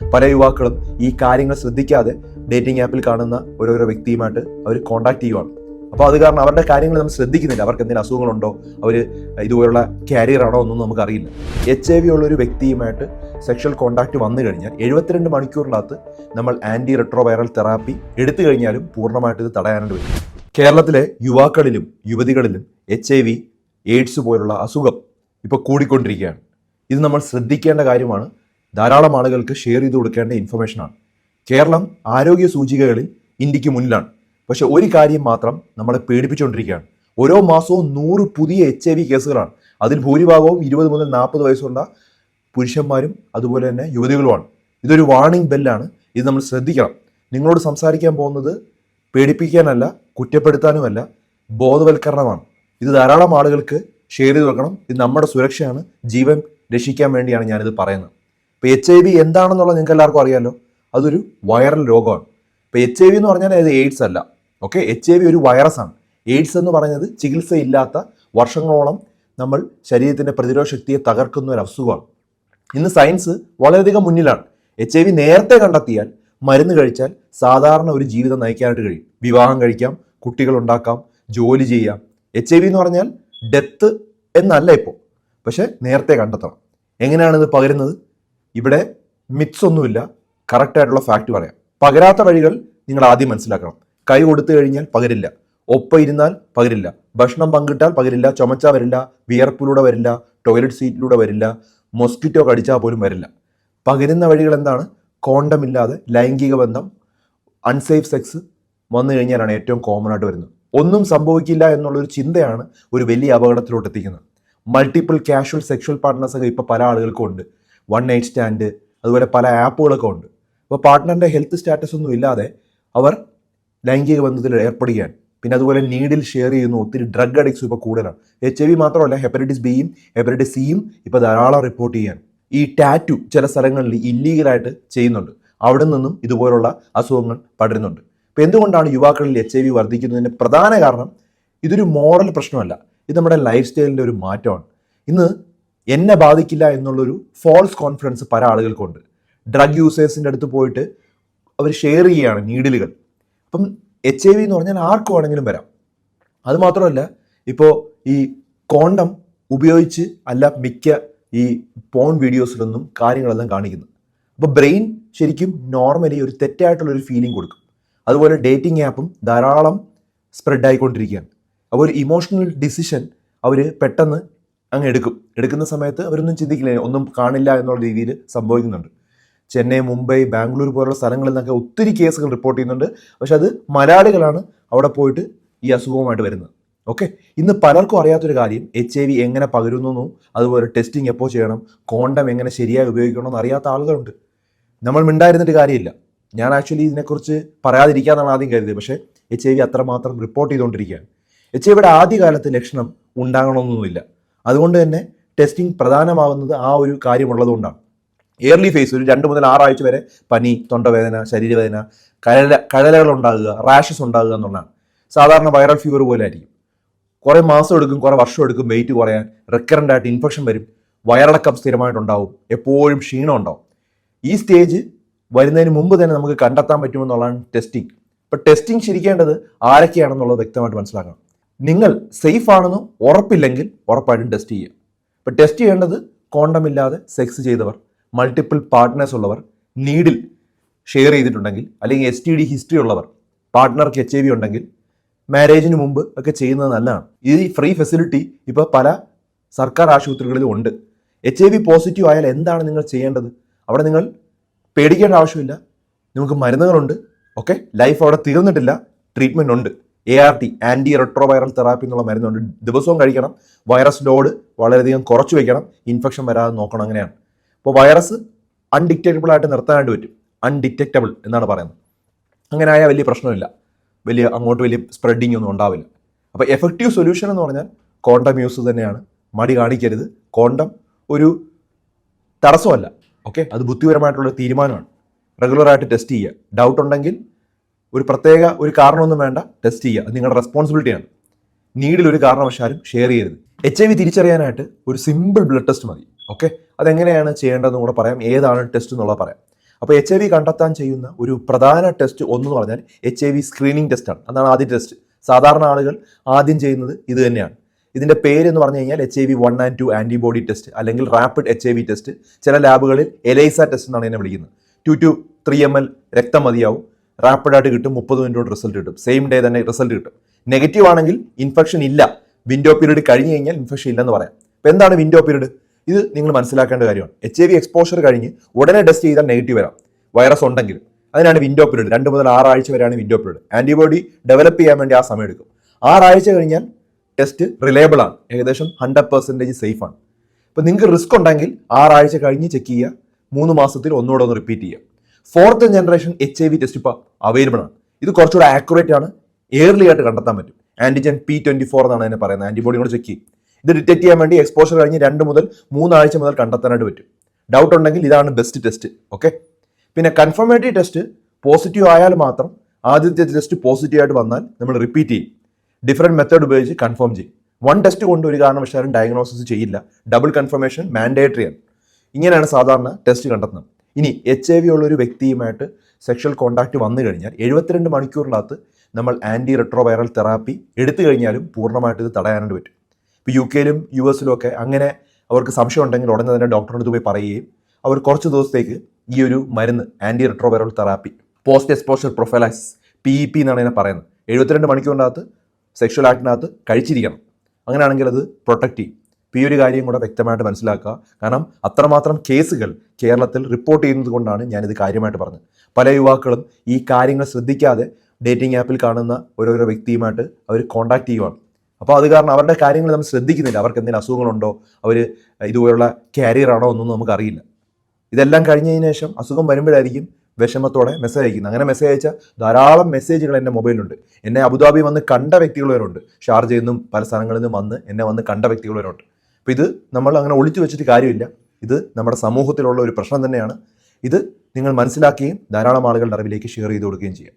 പല യുവാക്കളും ഈ കാര്യങ്ങൾ ശ്രദ്ധിക്കാതെ ഡേറ്റിംഗ് ആപ്പിൽ കാണുന്ന ഓരോരോ വ്യക്തിയുമായിട്ട് അവർ കോൺടാക്ട് ചെയ്യുവാണ്. അപ്പോൾ അത് കാരണം അവരുടെ കാര്യങ്ങൾ നമ്മൾ ശ്രദ്ധിക്കുന്നില്ല. അവർക്ക് എന്തെങ്കിലും അസുഖങ്ങളുണ്ടോ, അവർ ഇതുപോലുള്ള കാരിയർ ആണോ ഒന്നും നമുക്കറിയില്ല. HIV ഉള്ളൊരു വ്യക്തിയുമായിട്ട് സെക്ഷൽ കോൺടാക്ട് വന്നു കഴിഞ്ഞാൽ 72 മണിക്കൂറിനകത്ത് നമ്മൾ ആൻറ്റി റെട്രോവൈറൽ തെറാപ്പി എടുത്തു കഴിഞ്ഞാലും പൂർണ്ണമായിട്ട് ഇത് തടയാനായിട്ട് വരും. കേരളത്തിലെ യുവാക്കളിലും യുവതികളിലും HIV, എയ്ഡ്സ് പോലുള്ള അസുഖം ഇപ്പോൾ കൂടിക്കൊണ്ടിരിക്കുകയാണ്. ഇത് നമ്മൾ ശ്രദ്ധിക്കേണ്ട കാര്യമാണ്. ധാരാളം ആളുകൾക്ക് ഷെയർ ചെയ്ത് കൊടുക്കേണ്ട ഇൻഫർമേഷനാണ്. കേരളം ആരോഗ്യ സൂചികകളിൽ ഇന്ത്യക്ക് മുന്നിലാണ്. പക്ഷെ ഒരു കാര്യം മാത്രം നമ്മളെ പേടിപ്പിച്ചുകൊണ്ടിരിക്കുകയാണ്. ഓരോ മാസവും 100 പുതിയ HIV കേസുകളാണ്. അതിൽ ഭൂരിഭാഗവും 20 മുതൽ 40 വയസ്സുള്ള പുരുഷന്മാരും അതുപോലെ തന്നെ യുവതികളുമാണ്. ഇതൊരു വാർണിംഗ് ബെല്ലാണ്. ഇത് നമ്മൾ ശ്രദ്ധിക്കണം. നിങ്ങളോട് സംസാരിക്കാൻ പോകുന്നത് പേടിപ്പിക്കാനല്ല, കുറ്റപ്പെടുത്താനുമല്ല, ബോധവൽക്കരണമാണ്. ഇത് ധാരാളം ആളുകൾക്ക് ഷെയർ ചെയ്ത് വെക്കണം. ഇത് നമ്മുടെ സുരക്ഷയാണ്. ജീവൻ രക്ഷിക്കാൻ വേണ്ടിയാണ് ഞാനിത് പറയുന്നത്. ഇപ്പോൾ HIV എന്താണെന്നുള്ളത് നിങ്ങൾക്ക് എല്ലാവർക്കും അറിയാമല്ലോ. അതൊരു വൈറൽ രോഗമാണ്. ഇപ്പോൾ HIV എന്ന് പറഞ്ഞാൽ അത് എയ്ഡ്സ് അല്ല. ഓക്കെ, HIV ഒരു വൈറസാണ്. എയ്ഡ്സ് എന്ന് പറയുന്നത് ചികിത്സയില്ലാത്ത വർഷങ്ങളോളം നമ്മൾ ശരീരത്തിൻ്റെ പ്രതിരോധ ശക്തിയെ തകർക്കുന്ന ഒരു അസുഖമാണ്. ഇന്ന് സയൻസ് വളരെയധികം മുന്നിലാണ്. HIV നേരത്തെ കണ്ടെത്തിയാൽ മരുന്ന് കഴിച്ചാൽ സാധാരണ ഒരു ജീവിതം നയിക്കാനായിട്ട് കഴിയും. വിവാഹം കഴിക്കാം, കുട്ടികളുണ്ടാക്കാം, ജോലി ചെയ്യാം. HIV എന്ന് പറഞ്ഞാൽ ഡെത്ത് എന്നല്ല ഇപ്പോൾ, പക്ഷെ നേരത്തെ കണ്ടെത്തണം. എങ്ങനെയാണ് ഇത് പകരുന്നത്? ഇവിടെ മിത്സ് ഒന്നുമില്ല, കറക്റ്റായിട്ടുള്ള ഫാക്റ്റ് പറയാം. പകരാത്ത വഴികൾ നിങ്ങൾ ആദ്യം മനസ്സിലാക്കണം. കൈ കൊടുത്തു കഴിഞ്ഞാൽ പകരില്ല, ഒപ്പം ഇരുന്നാൽ പകരില്ല, ഭക്ഷണം പങ്കിട്ടാൽ പകരില്ല, ചുമച്ചാൽ വരില്ല, വിയർപ്പിലൂടെ വരില്ല, ടോയ്ലറ്റ് സീറ്റിലൂടെ വരില്ല, മൊസ്കിറ്റോ കടിച്ചാൽ പോലും വരില്ല. പകരുന്ന വഴികൾ എന്താണ്? കോണ്ടം ഇല്ലാതെ ലൈംഗിക ബന്ധം, അൺസേഫ് സെക്സ് വന്നു കഴിഞ്ഞാലാണ് ഏറ്റവും കോമൺ ആയിട്ട് വരുന്നത്. ഒന്നും സംഭവിക്കില്ല എന്നുള്ളൊരു ചിന്തയാണ് ഒരു വലിയ അപകടത്തിലോട്ട് എത്തിക്കുന്നത്. മൾട്ടിപ്പിൾ കാഷ്വൽ സെക്ഷൽ പാർട്ട്നേഴ്സൊക്കെ ഇപ്പോൾ പല ആളുകൾക്കും ഉണ്ട്. 1 നൈറ്റ് സ്റ്റാൻഡ്, അതുപോലെ പല ആപ്പുകളൊക്കെ ഉണ്ട്. അപ്പോൾ പാർട്ട്ണറിൻ്റെ ഹെൽത്ത് സ്റ്റാറ്റസ് ഒന്നും ഇല്ലാതെ അവർ ലൈംഗിക ബന്ധത്തിൽ ഏർപ്പെടുകയാണ്. പിന്നെ അതുപോലെ നീഡിൽ ഷെയർ ചെയ്യുന്നു. ഒത്തിരി ഡ്രഗ് അഡിക്ട്സും ഇപ്പോൾ കൂടുതലാണ്. HIV മാത്രമല്ല, ഹെപ്പറ്റൈറ്റിസ് ബിയും ഹെപ്പറ്റൈറ്റിസ് സിയും ഇപ്പോൾ ധാരാളം റിപ്പോർട്ട് ചെയ്യാണ്. ഈ ടാറ്റു ചില സ്ഥലങ്ങളിൽ ഇല്ലീഗലായിട്ട് ചെയ്യുന്നുണ്ട്. അവിടെ നിന്നും ഇതുപോലുള്ള അസുഖങ്ങൾ പടരുന്നുണ്ട്. അപ്പോൾ എന്തുകൊണ്ടാണ് യുവാക്കളിൽ HIV വർദ്ധിക്കുന്നതിൻ്റെ പ്രധാന കാരണം ഇതൊരു മോറൽ പ്രശ്നമല്ല, ഇത് നമ്മുടെ ലൈഫ് സ്റ്റൈലിൻ്റെ ഒരു മാറ്റമാണ്. ഇന്ന് എന്നെ ബാധിക്കില്ല എന്നുള്ളൊരു ഫോൾസ് കോൺഫിഡൻസ് പല ആളുകൾക്കുണ്ട്. ഡ്രഗ് യൂസേഴ്സിൻ്റെ അടുത്ത് പോയിട്ട് അവർ ഷെയർ ചെയ്യുകയാണ് നീഡിലുകൾ. അപ്പം HIV എന്ന് പറഞ്ഞാൽ ആർക്ക് വേണമെങ്കിലും വരാം. അതുമാത്രമല്ല, ഇപ്പോൾ ഈ കോണ്ടം ഉപയോഗിച്ച് അല്ല മിക്ക ഈ പോൺ വീഡിയോസിലൊന്നും കാര്യങ്ങളെല്ലാം കാണിക്കുന്നത്. അപ്പോൾ ബ്രെയിൻ ശരിക്കും നോർമലി ഒരു തെറ്റായിട്ടുള്ളൊരു ഫീലിംഗ് കൊടുക്കും. അതുപോലെ ഡേറ്റിംഗ് ആപ്പും ധാരാളം സ്പ്രെഡ് ആയിക്കൊണ്ടിരിക്കുകയാണ്. അപ്പോൾ ഒരു ഇമോഷണൽ ഡിസിഷൻ അവർ പെട്ടെന്ന് അങ്ങ് എടുക്കുന്ന സമയത്ത് അവരൊന്നും ചിന്തിക്കില്ല, ഒന്നും കാണില്ല എന്നുള്ള രീതിയിൽ സംഭവിക്കുന്നുണ്ട്. ചെന്നൈ, മുംബൈ, ബാംഗ്ലൂർ പോലുള്ള സ്ഥലങ്ങളിൽ നിന്നൊക്കെ ഒത്തിരി കേസുകൾ റിപ്പോർട്ട് ചെയ്യുന്നുണ്ട്. പക്ഷെ അത് മലയാളികളാണ് അവിടെ പോയിട്ട് ഈ അസുഖവുമായിട്ട് വരുന്നത്. ഓക്കെ, ഇന്ന് പലർക്കും അറിയാത്തൊരു കാര്യം HIV എങ്ങനെ പകരുന്നു, അതുപോലെ ടെസ്റ്റിംഗ് എപ്പോൾ ചെയ്യണം, കോണ്ടം എങ്ങനെ ശരിയായി ഉപയോഗിക്കണമെന്ന് അറിയാത്ത ആളുകളുണ്ട്. നമ്മൾ മിണ്ടായിരുന്നിട്ട് കാര്യമില്ല. ഞാൻ ആക്ച്വലി ഇതിനെക്കുറിച്ച് പറയാതിരിക്കാന്നാണ് ആദ്യം കരുതിയത്. പക്ഷേ HIV അത്രമാത്രം റിപ്പോർട്ട് ചെയ്തുകൊണ്ടിരിക്കുകയാണ്. HIVയുടെ ആദ്യകാലത്ത് ലക്ഷണം ഉണ്ടാകണമെന്നൊന്നുമില്ല. അതുകൊണ്ട് തന്നെ ടെസ്റ്റിംഗ് പ്രധാനമാകുന്നത് ആ ഒരു കാര്യമുള്ളതുകൊണ്ടാണ്. ഏർലി ഫേസ് ഒരു 2 മുതൽ 6 ആഴ്ച വരെ പനി, തൊണ്ടവേദന, ശരീരവേദന, കഴലകൾ ഉണ്ടാകുക, റാഷസ് ഉണ്ടാകുക എന്നുള്ളതാണ്. സാധാരണ വൈറൽ ഫീവർ പോലെ ആയിരിക്കും. കുറേ മാസം എടുക്കും, കുറേ വർഷം എടുക്കും വെയിറ്റ് കുറയാൻ. റിക്കറൻ്റ് ആയിട്ട് ഇൻഫെക്ഷൻ വരും, വയറിളക്കം സ്ഥിരമായിട്ടുണ്ടാവും, എപ്പോഴും ക്ഷീണം ഉണ്ടാവും. ഈ സ്റ്റേജ് വരുന്നതിന് മുമ്പ് തന്നെ നമുക്ക് കണ്ടെത്താൻ പറ്റുമെന്നുള്ളതാണ് ടെസ്റ്റിംഗ്. ഇപ്പോൾ ടെസ്റ്റിംഗ് ശരിക്കേണ്ടത് ആരൊക്കെയാണെന്നുള്ളത് വ്യക്തമായിട്ട് മനസ്സിലാക്കണം. നിങ്ങൾ സേഫ് ആണെന്ന് ഉറപ്പില്ലെങ്കിൽ ഉറപ്പായിട്ടും ടെസ്റ്റ് ചെയ്യുക. ഇപ്പോൾ ടെസ്റ്റ് ചെയ്യേണ്ടത് കോണ്ടം ഇല്ലാതെ സെക്സ് ചെയ്തവർ, മൾട്ടിപ്പിൾ പാർട്ട്നേഴ്സ് ഉള്ളവർ, നീഡിൽ ഷെയർ ചെയ്തിട്ടുണ്ടെങ്കിൽ, അല്ലെങ്കിൽ STD ഹിസ്റ്ററി ഉള്ളവർ, പാർട്ട്ണർക്ക് HIV ഉണ്ടെങ്കിൽ മാരേജിന് മുമ്പ് ഒക്കെ ചെയ്യുന്നത് നല്ലതാണ്. ഈ ഫ്രീ ഫെസിലിറ്റി ഇപ്പോൾ പല സർക്കാർ ആശുപത്രികളിലും ഉണ്ട്. HIV പോസിറ്റീവ് ആയാൽ എന്താണ് നിങ്ങൾ ചെയ്യേണ്ടത്? അവിടെ നിങ്ങൾ പേടിക്കേണ്ട ആവശ്യമില്ല. നമുക്ക് മരുന്നുകളുണ്ട്. ഓക്കെ, ലൈഫ് അവിടെ തീർന്നിട്ടില്ല, ട്രീറ്റ്മെൻറ്റ് ഉണ്ട്. ART, ആൻറ്റി റെട്രോവൈറൽ തെറാപ്പി എന്നുള്ള മരുന്നുണ്ട്. ദിവസവും കഴിക്കണം. വൈറസ് ലോഡ് വളരെയധികം കുറച്ച് വയ്ക്കണം. ഇൻഫെക്ഷൻ വരാതെ നോക്കണം. അങ്ങനെയാണ്. അപ്പോൾ വൈറസ് അൺഡിറ്റക്റ്റബിൾ ആയിട്ട് നിർത്താനായിട്ട് പറ്റും. അൺഡിറ്റക്റ്റബിൾ എന്നാണ് പറയുന്നത്. അങ്ങനെ ആയാൽ വലിയ പ്രശ്നമില്ല, അങ്ങോട്ട് വലിയ സ്പ്രെഡിങ് ഒന്നും ഉണ്ടാവില്ല. അപ്പോൾ എഫക്റ്റീവ് സൊല്യൂഷൻ എന്ന് പറഞ്ഞാൽ കോണ്ടം യൂസ് തന്നെയാണ്. മടി കാണിക്കരുത്. കോണ്ടം ഒരു തടസ്സമല്ല. ഓക്കെ, അത് ബുദ്ധിപരമായിട്ടുള്ള തീരുമാനമാണ്. റെഗുലറായിട്ട് ടെസ്റ്റ് ചെയ്യുക. ഡൗട്ട് ഉണ്ടെങ്കിൽ ഒരു പ്രത്യേക ഒരു കാരണമൊന്നും വേണ്ട, ടെസ്റ്റ് ചെയ്യുക. അത് നിങ്ങളുടെ റെസ്പോൺസിബിലിറ്റിയാണ്. നീഡിൽ ഒരു കാരണവശാലും ഷെയർ ചെയ്യരുത്. HIV തിരിച്ചറിയാനായിട്ട് ഒരു സിമ്പിൾ ബ്ലഡ് ടെസ്റ്റ് മതി. ഓക്കെ, അതെങ്ങനെയാണ് ചെയ്യേണ്ടതെന്ന് കൂടെ പറയാം, ഏതാണ് ടെസ്റ്റ് എന്നുള്ളത് പറയാം. അപ്പോൾ HIV കണ്ടെത്താൻ ചെയ്യുന്ന ഒരു പ്രധാന ടെസ്റ്റ് ഒന്നെന്ന് പറഞ്ഞാൽ HIV സ്ക്രീനിങ് ടെസ്റ്റാണ്. അതാണ് ആദ്യ ടെസ്റ്റ്. സാധാരണ ആളുകൾ ആദ്യം ചെയ്യുന്നത് ഇത് തന്നെയാണ്. ഇതിൻ്റെ പേര് എന്ന് പറഞ്ഞു കഴിഞ്ഞാൽ HIV 1 and 2 ആൻറ്റിബോഡി ടെസ്റ്റ് അല്ലെങ്കിൽ റാപ്പിഡ് HIV ടെസ്റ്റ്. ചില ലാബുകളിൽ എലൈസ ടെസ്റ്റ് എന്നാണ് ഇതിനെ വിളിക്കുന്നത്. 2 to 3 ml രക്തം മതിയാവും. റാപ്പിഡായിട്ട് കിട്ടും, 30 മിനിറ്റ് കൊണ്ട് റിസൾട്ട് കിട്ടും. സെയിം ഡേ തന്നെ റിസൾട്ട് കിട്ടും. നെഗറ്റീവ് ആണെങ്കിൽ ഇൻഫെക്ഷൻ ഇല്ല, വിൻഡോ പീരീഡ് കഴിഞ്ഞ് കഴിഞ്ഞാൽ ഇൻഫെക്ഷൻ ഇല്ലെന്ന് പറയാം. അപ്പോൾ എന്താണ് വിൻഡോ പീരീഡ്? ഇത് നിങ്ങൾ മനസ്സിലാക്കേണ്ട കാര്യമാണ്. HIV എക്സ്പോഷർ കഴിഞ്ഞ് ഉടനെ ടെസ്റ്റ് ചെയ്താൽ നെഗറ്റീവ് വരാം, വൈറസ് ഉണ്ടെങ്കിലും. അതിനാണ് വിൻഡോ പീരീഡ്. 2 മുതൽ 6 ആഴ്ച വരെയാണ് വിൻഡോ പീരീഡ്. ആൻറ്റിബോഡി ഡെവലപ്പ് ചെയ്യാൻ വേണ്ടി ആ സമയം എടുക്കും. 6 ആഴ്ച കഴിഞ്ഞാൽ ടെസ്റ്റ് റിലയബിൾ ആണ്, ഏകദേശം 100% സേഫ് ആണ്. ഇപ്പോൾ നിങ്ങൾക്ക് റിസ്ക് ഉണ്ടെങ്കിൽ 6 ആഴ്ച കഴിഞ്ഞ് ചെക്ക് ചെയ്യുക, 3 മാസത്തിൽ ഒന്നുകൂടെ ഒന്ന് റിപ്പീറ്റ് ചെയ്യുക. 4th ജനറേഷൻ HIV ടെസ്റ്റ് ഇപ്പോൾ അവൈലബിൾ ആണ്. ഇത് കുറച്ചുകൂടെ ആക്യുറേറ്റ് ആണ്, ഏർലി ആയിട്ട് കണ്ടെത്താൻ പറ്റും. ആൻറ്റിജൻ P24 എന്നാണ് അതിനെ പറയുന്നത്. ആൻറ്റിബോഡി കൂടെ ചെക്ക് ചെയ്യും. ഇത് ഡിറ്റക്ട് ചെയ്യാൻ വേണ്ടി എക്സ്പോഷർ കഴിഞ്ഞ് 2 മുതൽ 3 ആഴ്ച മുതൽ കണ്ടെത്താനായിട്ട് പറ്റും. ഡൗട്ട് ഉണ്ടെങ്കിൽ ഇതാണ് ബെസ്റ്റ് ടെസ്റ്റ്. ഓക്കെ. പിന്നെ കൺഫർമേറ്ററി ടെസ്റ്റ് പോസിറ്റീവ് ആയാൽ മാത്രം, ആദ്യത്തെ ടെസ്റ്റ് പോസിറ്റീവ് ആയിട്ട് വന്നാൽ നമ്മൾ റിപ്പീറ്റ് ചെയ്യും. ഡിഫറെൻറ്റ് മെത്തേഡ് ഉപയോഗിച്ച് കൺഫേം ചെയ്യും. 1 ടെസ്റ്റ് കൊണ്ട് ഒരു കാരണവശാലും ഡയഗ്നോസിസ് ചെയ്യില്ല. ഡബിൾ കൺഫർമേഷൻ മാൻഡേറ്ററി ആണ്. ഇങ്ങനെയാണ് സാധാരണ ടെസ്റ്റ് കണ്ടെത്തുന്നത്. ഇനി HIV ഉള്ള ഒരു വ്യക്തിയുമായിട്ട് സെക്ഷൽ കോൺടാക്റ്റ് വന്നു കഴിഞ്ഞാൽ 72 മണിക്കൂറിനകത്ത് നമ്മൾ ആൻറ്റി റെട്രോവൈറൽ തെറാപ്പി എടുത്തു കഴിഞ്ഞാലും പൂർണ്ണമായിട്ട് ഇത് തടയാനായിട്ട് പറ്റും. ഇപ്പോൾ UK-ലും US-ലും ഒക്കെ അങ്ങനെ അവർക്ക് സംശയം ഉണ്ടെങ്കിൽ ഉടനെ തന്നെ ഡോക്ടറിനടുത്ത് പോയി പറയുകയും അവർ കുറച്ച് ദിവസത്തേക്ക് ഈ ഒരു മരുന്ന് anti retroviral therapy post exposure prophylaxis PEP എന്നാണ് ഇതിനെ പറയുന്നത് 72 മണിക്കൂറിനകത്ത് സെക്ഷൽ ആക്ടിനകത്ത് കഴിച്ചിരിക്കണം. അങ്ങനെയാണെങ്കിൽ അത് പ്രൊട്ടക്റ്റ് ചെയ്യും. ഇപ്പോൾ ഈ ഒരു കാര്യം കൂടെ വ്യക്തമായിട്ട് മനസ്സിലാക്കുക. കാരണം അത്രമാത്രം കേസുകൾ കേരളത്തിൽ റിപ്പോർട്ട് ചെയ്യുന്നത് കൊണ്ടാണ് ഞാനിത് കാര്യമായിട്ട് പറഞ്ഞത്. പല യുവാക്കളും ഈ കാര്യങ്ങൾ ശ്രദ്ധിക്കാതെ ഡേറ്റിംഗ് ആപ്പിൽ കാണുന്ന ഓരോരോ വ്യക്തിയുമായിട്ട് അവർ കോൺടാക്ട് ചെയ്യുവാണ്. അപ്പോൾ അത് കാരണം അവരുടെ കാര്യങ്ങൾ നമ്മൾ ശ്രദ്ധിക്കുന്നില്ല. അവർക്ക് എന്തെങ്കിലും അസുഖങ്ങളുണ്ടോ, അവർ ഇതുപോലുള്ള കാരിയർ ആണോ എന്നൊന്നും നമുക്കറിയില്ല. ഇതെല്ലാം കഴിഞ്ഞതിന് ശേഷം അസുഖം വരുമ്പോഴായിരിക്കും വിഷമത്തോടെ മെസ്സേജ് അയക്കുന്നത്. അങ്ങനെ മെസ്സേജ് അയച്ച ധാരാളം മെസ്സേജുകൾ എൻ്റെ മൊബൈലിലുണ്ട്. എന്നെ അബുദാബി വന്ന് കണ്ട വ്യക്തികൾ വരെയുണ്ട്. ഷാർജയിൽ നിന്നും പല സ്ഥലങ്ങളിൽ നിന്നും എന്നെ വന്ന് കണ്ട വ്യക്തികൾ വരെയുണ്ട്. അപ്പോൾ ഇത് നമ്മൾ അങ്ങനെ ഒളിച്ചു വെച്ചിട്ട് കാര്യമില്ല. ഇത് നമ്മുടെ സമൂഹത്തിലുള്ള ഒരു പ്രശ്നം തന്നെയാണ്. ഇത് നിങ്ങൾ മനസ്സിലാക്കുകയും ധാരാളം ആളുകളുടെ അറിവിലേക്ക് ഷെയർ ചെയ്ത് കൊടുക്കുകയും ചെയ്യാം.